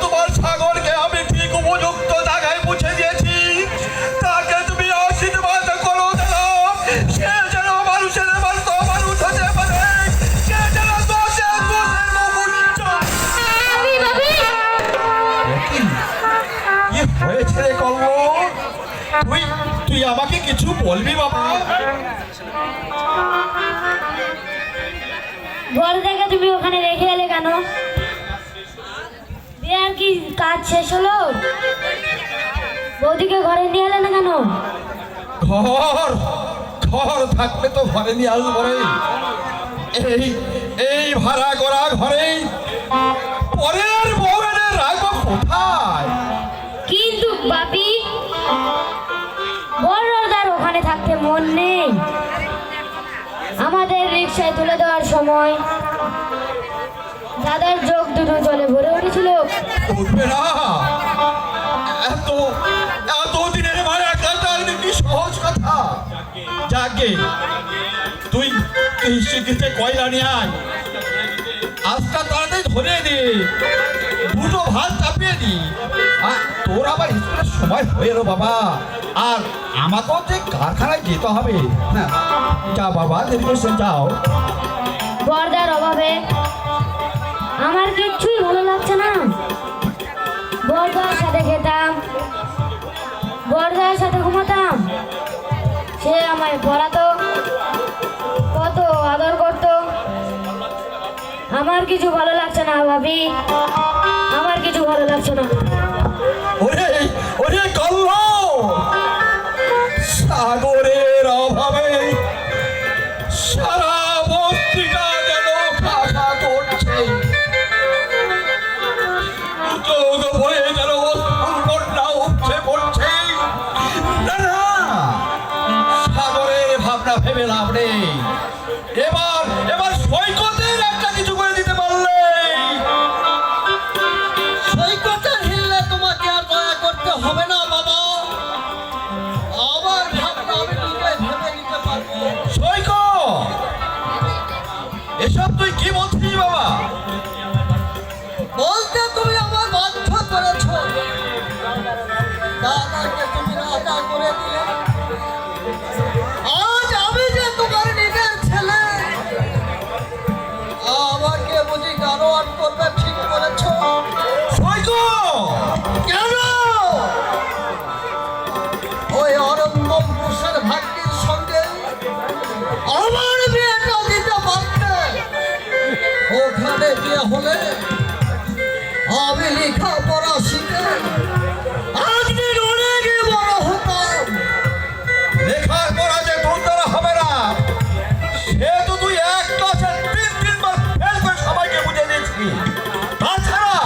তোমার সাগরকে আমি ঠিক উপযুক্ত জায়গায় পৌঁছে দিয়েছি। তাকে তুমি আশীর্বাদ করো যেন সে যেন মানুষের মতো মানুষ হতে পারে, সে যেন দোষের মুক্ত। কি হয়েছে রে কল্ল? তুই আমাকে কিছু বলবি বাবা? বড়দাকে তুমি ওখানে রেখে এলে কেন? বিয়ার কি কাজ শেষ হলো? বৌদিকে ঘরে নিয়ে এলে না কেন? ঘর থাকলে তো ঘরে নিয়ে আসবো রে। এই ভাড়া করা ঘরে পরের বউ এনে রাখবো কোথায়? কিন্তু বাপি, বড়দার ওখানে থাকতে মন নেই। আমাদের রিক্সায় তুলে দেওয়ার সময় দাদার চোখ দুটো জলে ভরে উঠেছিল। উঠবে না, এত দিনের মায়া কাটালে কি সহজ কথা? যাকে তুই শিখিতে কয়লা নিয়ে আয়, আজটা তাড়াতাড়ি ধরে দে, দুটো ভাত চাপিয়ে দি। তোর আবার স্কুলের সময় হয়ে এলো বাবা, আর আমাকেও যে কারখানায় যেতে হবে। হ্যাঁ যা বাবা, দেরি করছেন, যাও। বড়দার অভাবে আমার কিচ্ছুই ভালো লাগছে না। বড়দার সাথে খেতাম, বড়দার সাথে ঘুমাতাম, সে আমায় পড়াতো, কত আদর করতো। আমার কিছু ভালো লাগছে না ভাবি, আমার কিছু ভালো লাগছে না। ওরে ওরে কল্ল, সাগরের অভাবে সারা বস্তিটা যেন খাখা করছে। চোখ ভয়ে যেন বন্যা উপচে পড়ছে। না না, সাগরের ভাবনা ভেবে লাভ নেই। এবার সৈকতের একটা কিছু করে দিতে পারলে। সৈকতের হিললে তোমাকে আর দয়া করতে হবে না বাবা। আবার ভাবনা আমি নিজে ভেবে নিতে পারবো। সৈকত, এসব তুই কি বলছিস বাবা? বলতে তুমি আমার বাধ্য করেছো, দাদাকে তুমি রাজা করে দিলে। আজ আমি যে তোমার নিজের ছেলে, আমাকে বুঝি গানোয়াট করবে ঠিক করেছো। সৈকত, কেন ওই অরণ্যম ঘোষের ভাগ্যের সঙ্গে আমার বিয়েটা দিতে পারতে? ওখানে বিয়ে হলে আমি লেখাপড়া শিখে আজকের অনেক বড় হতাম। লেখার পড়া যে তোর দ্বারা হবে না, সে তো তুই এক ক্লাসে তিনবার ফেল করে সবাইকে বুঝে দিয়েছিস। তাছাড়া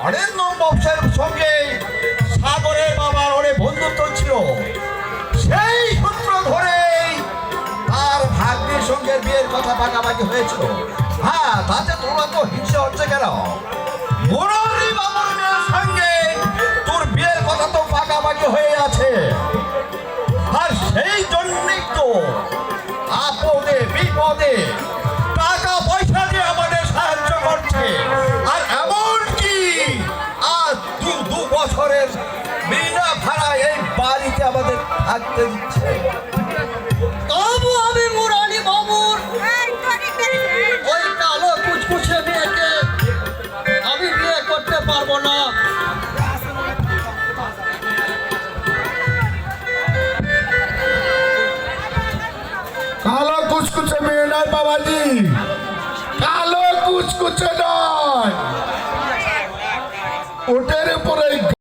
অরিন্দম ব্যবসায়ের সঙ্গে সাগরের বাবার অনেক বন্ধুত্ব ছিল, সেই সূত্র ধরেই তার ভাগ্নের সঙ্গে বিয়ের কথা পাকাপাকি হয়েছিল। হ্যাঁ, তাতে তোমরা তো হিংসে হচ্ছে কেন? মুরারি বাবুর মেয়ের সঙ্গে তোর বিয়ের কথা তো পাকাপাকি হয়ে আছে, আর সেই জন্যই তো আপদে বিপদে টাকা পয়সা দিয়ে আমাদের সাহায্য করছে। আর এমনকি আজ দু বছরের বিনা ভাড়া এই বাড়িতে আমাদের থাকতে দিচ্ছে। তবু আমি মুরারি বাবুর ওই কালো কুচকুচে মেয়েকে আমি বিয়ে করতে পারবো না। কালো কুচকুচে মেয়ে নয় বাবাজি, কালো কুচকুচে নয়, ওটের উপরে